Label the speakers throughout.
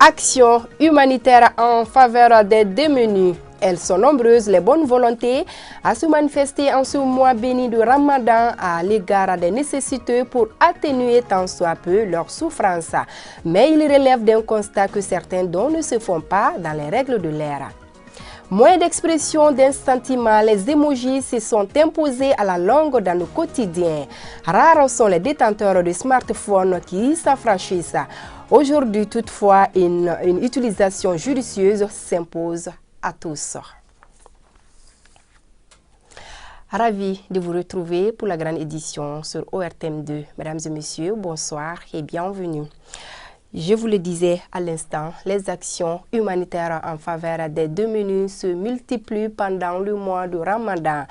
Speaker 1: Actions humanitaires en faveur des démunis. Elles sont nombreuses, les bonnes volontés, à se manifester en ce mois béni de Ramadan à l'égard des nécessiteux pour atténuer tant soit peu leur souffrance. Mais il relève d'un constat que certains dons ne se font pas dans les règles de l'ère. Moins d'expression d'un sentiment, les emojis se sont imposés à la longue dans le quotidien. Rares sont les détenteurs de smartphones qui s'affranchissent. Aujourd'hui, toutefois, une utilisation judicieuse s'impose à tous. Ravi de vous retrouver pour la grande édition sur ORTM2. Mesdames et messieurs, bonsoir et bienvenue. Je vous le disais à l'instant, les actions humanitaires en faveur des démunis se multiplient pendant le mois de Ramadan.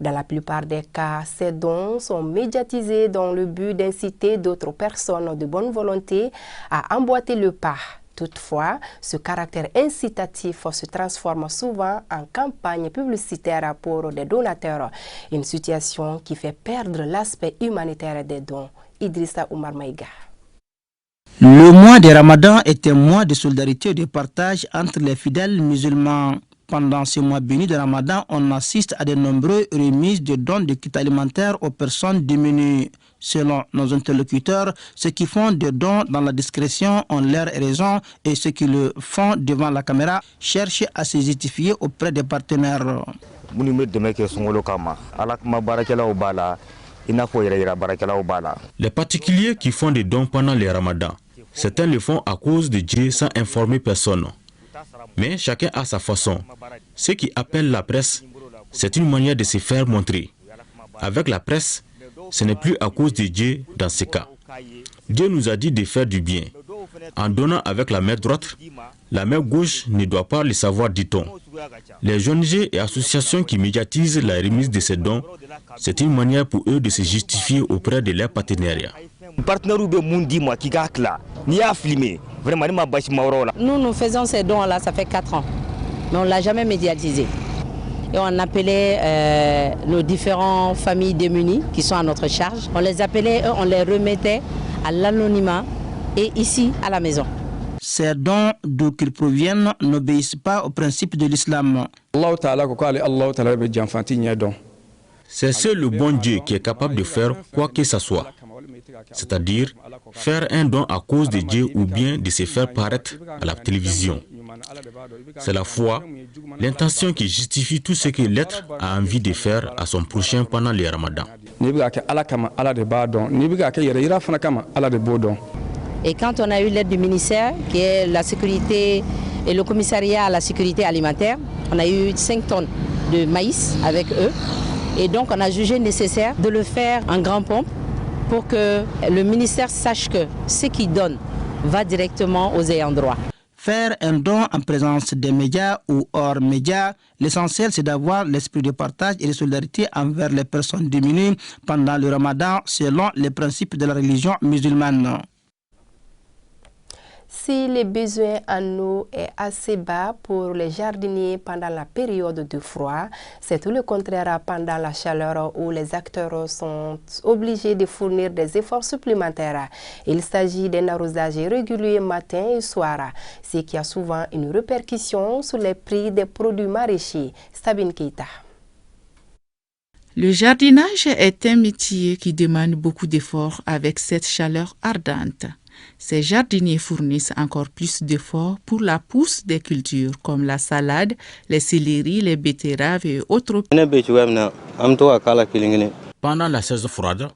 Speaker 1: Dans la plupart des cas, ces dons sont médiatisés dans le but d'inciter d'autres personnes de bonne volonté à emboîter le pas. Toutefois, ce caractère incitatif se transforme souvent en campagne publicitaire pour des donateurs, une situation qui fait perdre l'aspect humanitaire des dons. Idrissa Oumar Maïga.
Speaker 2: Le mois de Ramadan est un mois de solidarité et de partage entre les fidèles musulmans. Pendant ce mois béni de Ramadan, on assiste à de nombreuses remises de dons de kits alimentaires aux personnes démunies. Selon nos interlocuteurs, ceux qui font des dons dans la discrétion ont leur raison et ceux qui le font devant la caméra cherchent à se justifier auprès des partenaires.
Speaker 3: Les particuliers qui font des dons pendant les ramadans, certains le font à cause de Dieu sans informer personne. Mais chacun a sa façon. Ceux qui appellent la presse, c'est une manière de se faire montrer. Avec la presse, ce n'est plus à cause de Dieu dans ce cas. Dieu nous a dit de faire du bien. En donnant avec la main droite, la main gauche ne doit pas le savoir, dit-on. Les ONG et associations qui médiatisent la remise de ces dons, c'est une manière pour eux de se justifier auprès de leurs partenariats.
Speaker 4: Nous faisons ces dons-là, ça fait 4 ans, mais on ne l'a jamais médiatisé. Et on appelait nos différentes familles démunies qui sont à notre charge. On les appelait, on les remettait à l'anonymat et ici à la maison.
Speaker 2: Ces dons, d'où qu'ils proviennent, n'obéissent pas au principe de l'islam.
Speaker 3: C'est seul le bon Dieu qui est capable de faire quoi que ce soit. C'est-à-dire faire un don à cause de Dieu ou bien de se faire paraître à la télévision. C'est la foi, l'intention qui justifie tout ce que l'être a envie de faire à son prochain pendant les ramadans.
Speaker 4: Et quand on a eu l'aide du ministère, qui est la sécurité et le commissariat à la sécurité alimentaire, on a eu 5 tonnes de maïs avec eux. Et donc on a jugé nécessaire de le faire en grand pompe pour que le ministère sache que ce qu'il donne va directement aux ayants droit.
Speaker 2: Faire un don en présence des médias ou hors médias, l'essentiel c'est d'avoir l'esprit de partage et de solidarité envers les personnes démunies pendant le Ramadan selon les principes de la religion musulmane.
Speaker 1: Si le besoin en eau est assez bas pour les jardiniers pendant la période de froid, c'est tout le contraire pendant la chaleur où les acteurs sont obligés de fournir des efforts supplémentaires. Il s'agit d'un arrosage régulier matin et soir, ce qui a souvent une répercussion sur les prix des produits maraîchers. Sabine Keita.
Speaker 5: Le jardinage est un métier qui demande beaucoup d'efforts avec cette chaleur ardente. Ces jardiniers fournissent encore plus d'efforts pour la pousse des cultures comme la salade, les céleris, les betteraves et autres.
Speaker 3: Pendant la saison froide,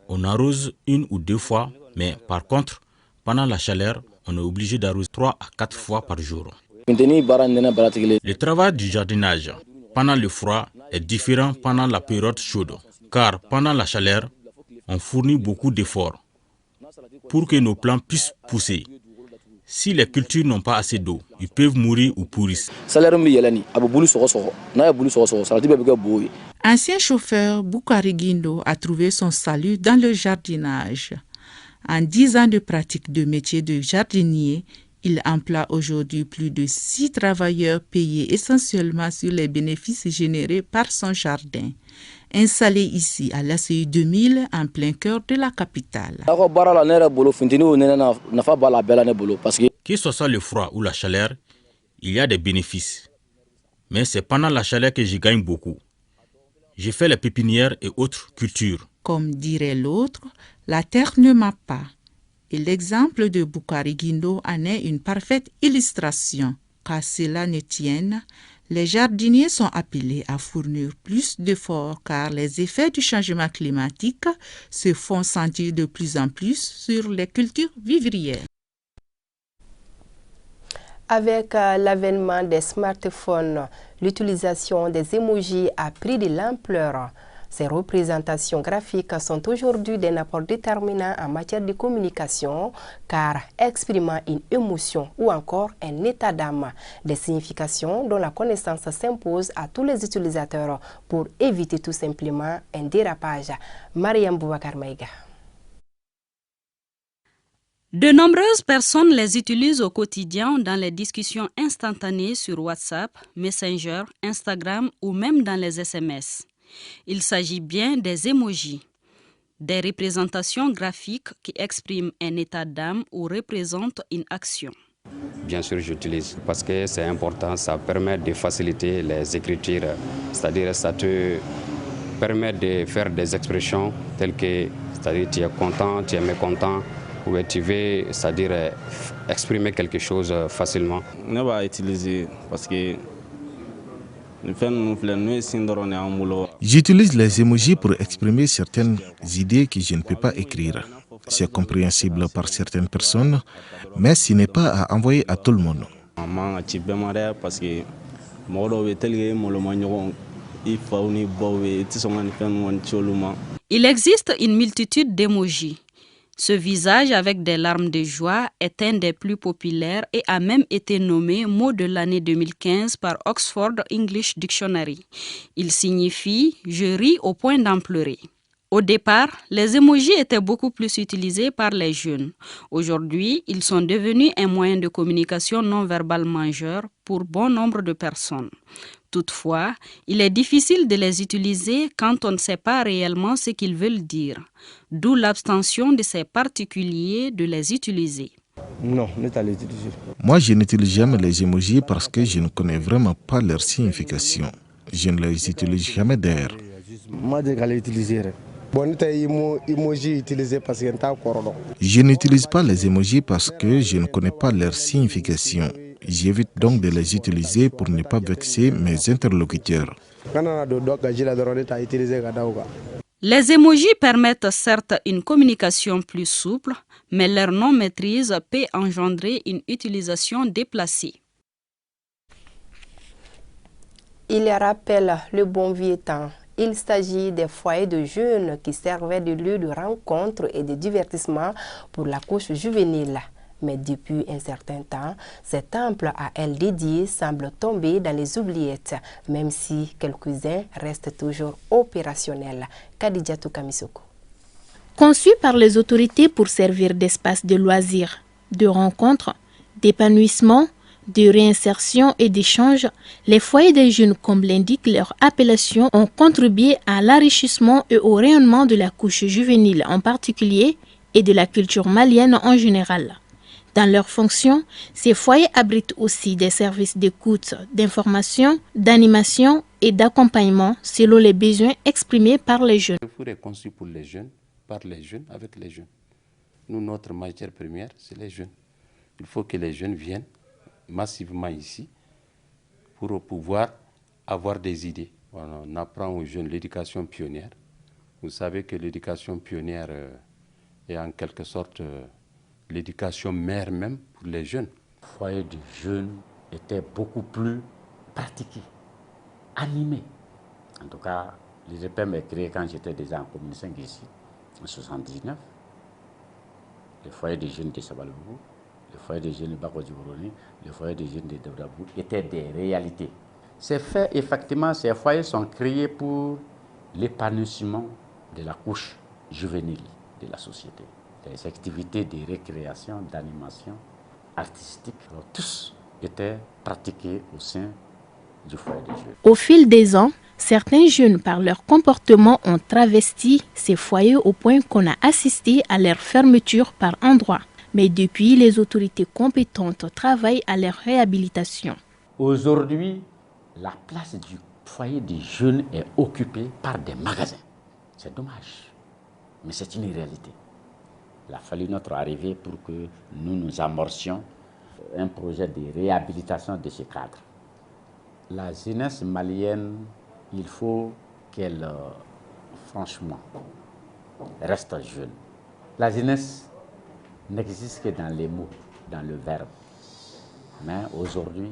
Speaker 3: on arrose 1 ou 2 fois, mais par contre, pendant la chaleur, on est obligé d'arroser 3 à 4 fois par jour. Le travail du jardinage pendant le froid est différent pendant la période chaude, car pendant la chaleur, on fournit beaucoup d'efforts pour que nos plants puissent pousser. Si les cultures n'ont pas assez d'eau, ils peuvent mourir ou pourrir.
Speaker 5: Ancien chauffeur, Boukari Guindo a trouvé son salut dans le jardinage. En 10 ans de pratique de métier de jardinier, il emploie aujourd'hui plus de 6 travailleurs payés essentiellement sur les bénéfices générés par son jardin. Installé ici à l'ACI 2000 en plein cœur de la capitale.
Speaker 3: Que ce soit le froid ou la chaleur, il y a des bénéfices. Mais c'est pendant la chaleur que je gagne beaucoup. J'ai fait les pépinières et autres cultures.
Speaker 5: Comme dirait l'autre, la terre ne ment pas. Et l'exemple de Boukari Guindo en est une parfaite illustration. Qu'à cela ne tienne, les jardiniers sont appelés à fournir plus d'efforts car les effets du changement climatique se font sentir de plus en plus sur les cultures vivrières.
Speaker 1: Avec l'avènement des smartphones, l'utilisation des emojis a pris de l'ampleur. Ces représentations graphiques sont aujourd'hui d'un apport déterminant en matière de communication car exprimant une émotion ou encore un état d'âme, des significations dont la connaissance s'impose à tous les utilisateurs pour éviter tout simplement un dérapage. Mariam Boubacar Maïga.
Speaker 6: De nombreuses personnes les utilisent au quotidien dans les discussions instantanées sur WhatsApp, Messenger, Instagram ou même dans les SMS. Il s'agit bien des emojis, des représentations graphiques qui expriment un état d'âme ou représentent une action.
Speaker 7: Bien sûr, j'utilise parce que c'est important, ça permet de faciliter les écritures, c'est-à-dire ça te permet de faire des expressions telles que, c'est-à-dire tu es content, tu es mécontent, ou tu veux, c'est-à-dire exprimer quelque chose facilement.
Speaker 8: On va utiliser parce que
Speaker 9: j'utilise les emojis pour exprimer certaines idées que je ne peux pas écrire. C'est compréhensible par certaines personnes, mais ce n'est pas à envoyer à tout le monde.
Speaker 6: Il existe une multitude d'émojis. Ce visage avec des larmes de joie est un des plus populaires et a même été nommé mot de l'année 2015 par Oxford English Dictionary. Il signifie « je ris au point d'en pleurer ». Au départ, les emojis étaient beaucoup plus utilisés par les jeunes. Aujourd'hui, ils sont devenus un moyen de communication non verbal majeur pour bon nombre de personnes. Toutefois, il est difficile de les utiliser quand on ne sait pas réellement ce qu'ils veulent dire, d'où l'abstention de ces particuliers de les utiliser.
Speaker 8: Non, ne t'allez utiliser.
Speaker 9: Moi, je n'utilise jamais les emojis parce que je ne connais vraiment pas leur signification. Je ne les utilise jamais d'ailleurs.
Speaker 8: Moi, je vais les utiliser.
Speaker 9: Je n'utilise pas les emojis parce que je ne connais pas leur signification. J'évite donc de les utiliser pour ne pas vexer mes interlocuteurs.
Speaker 6: Les emojis permettent certes une communication plus souple, mais leur non-maîtrise peut engendrer une utilisation déplacée.
Speaker 1: Il rappelle le bon vieux temps. Il s'agit des foyers de jeunes qui servaient de lieu de rencontre et de divertissement pour la couche juvénile. Mais depuis un certain temps, ces temples à elle dédiés semblent tomber dans les oubliettes, même si quelques-uns restent toujours opérationnels. Khadijatou Kamisoko.
Speaker 10: Conçus par les autorités pour servir d'espace de loisirs, de rencontres, d'épanouissement, de réinsertion et d'échange, les foyers des jeunes, comme l'indique leur appellation, ont contribué à l'enrichissement et au rayonnement de la couche juvénile en particulier et de la culture malienne en général. Dans leurs fonctions, ces foyers abritent aussi des services d'écoute, d'information, d'animation et d'accompagnement selon les besoins exprimés par les jeunes.
Speaker 7: Le four est conçu pour les jeunes, par les jeunes, avec les jeunes. Nous, notre matière première, c'est les jeunes. Il faut que les jeunes viennent massivement ici pour pouvoir avoir des idées. On apprend aux jeunes l'éducation pionnière. Vous savez que l'éducation pionnière est en quelque sorte l'éducation mère même pour les jeunes.
Speaker 11: Le foyer des jeunes était beaucoup plus pratiqué, animé. En tout cas, l'IDPM est créé quand j'étais déjà en commune 5 ici, en 1979. Le foyer des jeunes de Sabaloubou, le foyer des jeunes de Bako-Djibroni, le foyer des jeunes de Dabrabou étaient des réalités. Ces faits, effectivement, ces foyers sont créés pour l'épanouissement de la couche juvénile de la société. Les activités de récréation, d'animation artistique, tous étaient pratiqués au sein du foyer des jeunes.
Speaker 10: Au fil des ans, certains jeunes, par leur comportement, ont travesti ces foyers au point qu'on a assisté à leur fermeture par endroits. Mais depuis, les autorités compétentes travaillent à leur réhabilitation.
Speaker 11: Aujourd'hui, la place du foyer des jeunes est occupée par des magasins. C'est dommage, mais c'est une réalité. Il a fallu notre arrivée pour que nous amorcions un projet de réhabilitation de ces cadres. La jeunesse malienne, il faut qu'elle, franchement, reste jeune. La jeunesse n'existe que dans les mots, dans le verbe. Mais aujourd'hui,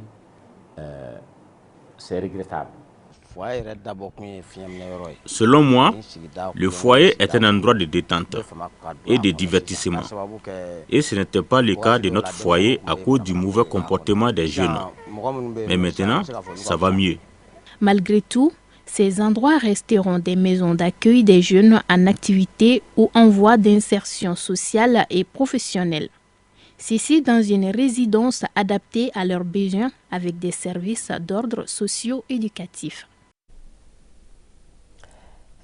Speaker 11: c'est regrettable.
Speaker 3: Selon moi, le foyer est un endroit de détente et de divertissement. Et ce n'était pas le cas de notre foyer à cause du mauvais comportement des jeunes. Mais maintenant, ça va mieux.
Speaker 10: Malgré tout, ces endroits resteront des maisons d'accueil des jeunes en activité ou en voie d'insertion sociale et professionnelle. Ceci dans une résidence adaptée à leurs besoins avec des services d'ordre socio-éducatif.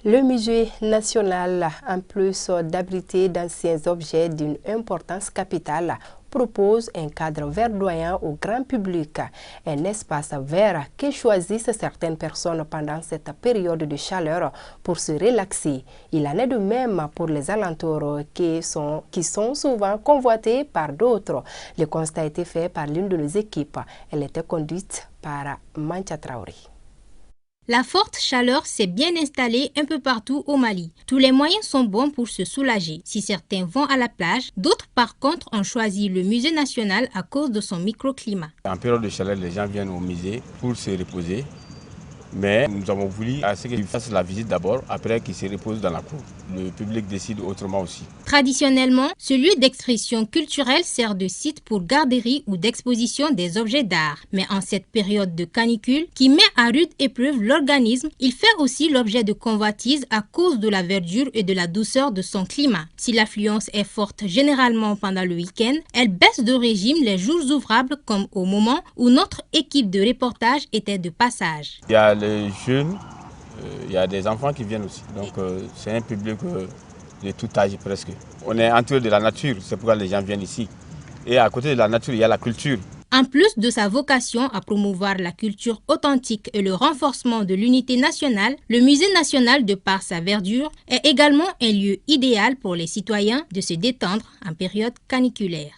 Speaker 1: Le musée national, en plus d'abriter d'anciens objets d'une importance capitale, propose un cadre verdoyant au grand public, un espace vert que choisissent certaines personnes pendant cette période de chaleur pour se relaxer. Il en est de même pour les alentours qui sont souvent convoités par d'autres. Le constat a été fait par l'une de nos équipes. Elle était conduite par Mancha Traoré.
Speaker 12: La forte chaleur s'est bien installée un peu partout au Mali. Tous les moyens sont bons pour se soulager. Si certains vont à la plage, d'autres par contre ont choisi le musée national à cause de son microclimat.
Speaker 8: En période de chaleur, les gens viennent au musée pour se reposer. Mais nous avons voulu à ce qu'ils fassent la visite d'abord, après qu'ils se reposent dans la cour. Le public décide autrement aussi.
Speaker 12: Traditionnellement, ce lieu d'expression culturelle sert de site pour garderie ou d'exposition des objets d'art. Mais en cette période de canicule qui met à rude épreuve l'organisme, il fait aussi l'objet de convoitises à cause de la verdure et de la douceur de son climat. Si l'affluence est forte généralement pendant le week-end, elle baisse de régime les jours ouvrables comme au moment où notre équipe de reportage était de passage.
Speaker 8: Il y a les jeunes, il y a des enfants qui viennent aussi. Donc c'est un public de tout âge presque. On est entouré de la nature, c'est pourquoi les gens viennent ici. Et à côté de la nature, il y a la culture.
Speaker 12: En plus de sa vocation à promouvoir la culture authentique et le renforcement de l'unité nationale, le musée national, de par sa verdure, est également un lieu idéal pour les citoyens de se détendre en période caniculaire.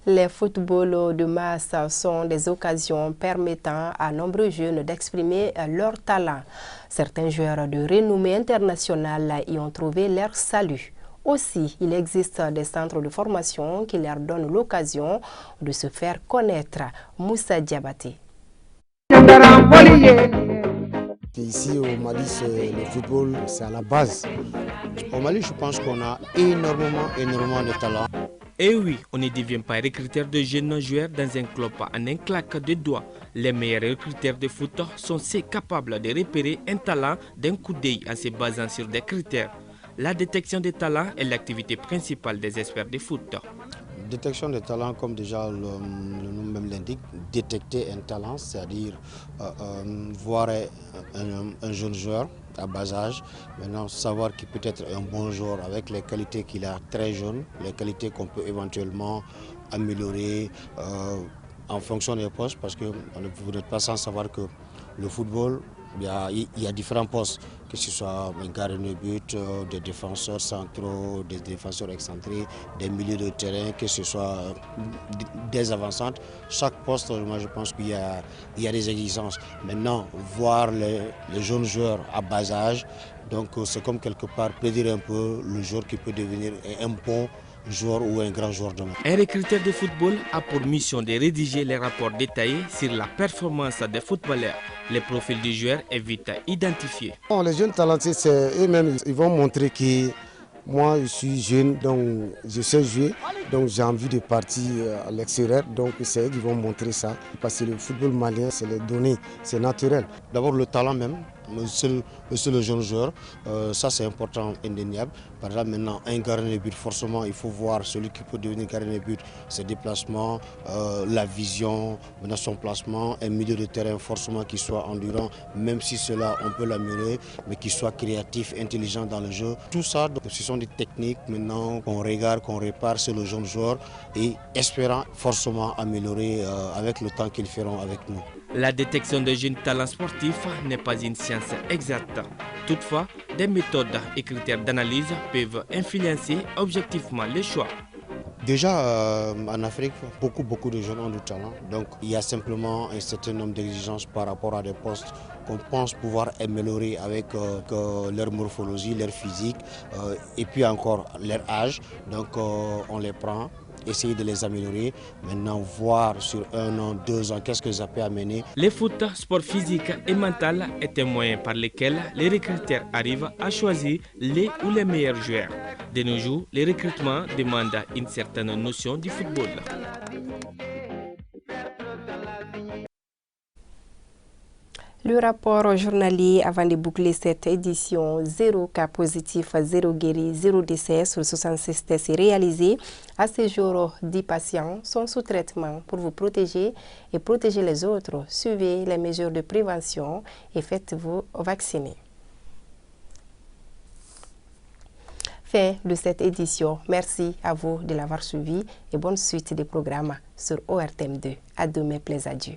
Speaker 1: Les footballs de masse sont des occasions permettant à nombreux jeunes d'exprimer leur talent. Certains joueurs de renommée internationale y ont trouvé leur salut. Aussi, il existe des centres de formation qui leur donnent l'occasion de se faire connaître. Moussa Diabaté.
Speaker 13: Ici au Mali, le football, c'est à la base. Au Mali, je pense qu'on a énormément de talent.
Speaker 14: Et oui, on ne devient pas recruteur de jeunes joueurs dans un club en un claque de doigts. Les meilleurs recruteurs de foot sont ceux capables de repérer un talent d'un coup d'œil en se basant sur des critères. La détection des talents est l'activité principale des experts de foot.
Speaker 13: Détection des talents, comme déjà le nom même l'indique, détecter un talent, c'est-à-dire voir un jeune joueur à bas âge, maintenant savoir qu'il peut être un bon joueur avec les qualités qu'il a très jeune, les qualités qu'on peut éventuellement améliorer en fonction des postes, parce que vous n'êtes pas sans savoir que le football, il y a différents postes, que ce soit un gardien de but, des défenseurs centraux, des défenseurs excentrés, des milieux de terrain, que ce soit des avancantes. Chaque poste, moi je pense qu'il y a des exigences. Maintenant, voir les jeunes joueurs à bas âge, donc c'est comme quelque part prédire un peu le joueur qui peut devenir un bon joueur ou un grand joueur demain.
Speaker 14: Un recruteur de football a pour mission de rédiger les rapports détaillés sur la performance des footballeurs. Les profils des joueurs est vite identifiés.
Speaker 13: Les jeunes talentueux, c'est eux-mêmes, ils vont montrer que moi je suis jeune, donc je sais jouer, donc j'ai envie de partir à l'extérieur, donc c'est eux qui vont montrer ça. Parce que le football malien, c'est les données, c'est naturel. D'abord le talent même, le jeune joueur, ça c'est important, indéniable. Par exemple, maintenant, un gardien de but, forcément, il faut voir celui qui peut devenir gardien de but, ses déplacements, la vision, maintenant son placement, un milieu de terrain forcément qui soit endurant, même si cela on peut l'améliorer, mais qui soit créatif, intelligent dans le jeu. Tout ça, donc, ce sont des techniques maintenant qu'on regarde, qu'on répare sur le jeune joueur et espérant forcément améliorer avec le temps qu'ils feront avec nous.
Speaker 14: La détection de jeunes talents sportifs n'est pas une science exacte. Toutefois, des méthodes et critères d'analyse peuvent influencer objectivement les choix.
Speaker 13: Déjà, en Afrique, beaucoup de jeunes ont du talent. Donc, il y a simplement un certain nombre d'exigences par rapport à des postes qu'on pense pouvoir améliorer avec leur morphologie, leur physique et puis encore leur âge. Donc, on les prend, essayer de les améliorer. Maintenant, voir sur 1 an, 2 ans, qu'est-ce que ça peut amener.
Speaker 14: Le foot, sport physique et mental est un moyen par lequel les recruteurs arrivent à choisir les ou les meilleurs joueurs. De nos jours, les recrutements demandent une certaine notion du football.
Speaker 1: Le rapport journalier avant de boucler cette édition, 0 cas positif, 0 guéri, 0 décès sur 66 tests réalisés. À ce jour, 10 patients sont sous traitement pour vous protéger et protéger les autres. Suivez les mesures de prévention et faites-vous vacciner. Fin de cette édition. Merci à vous de l'avoir suivi et bonne suite des programmes sur ORTM2. À demain, plaisir à Dieu.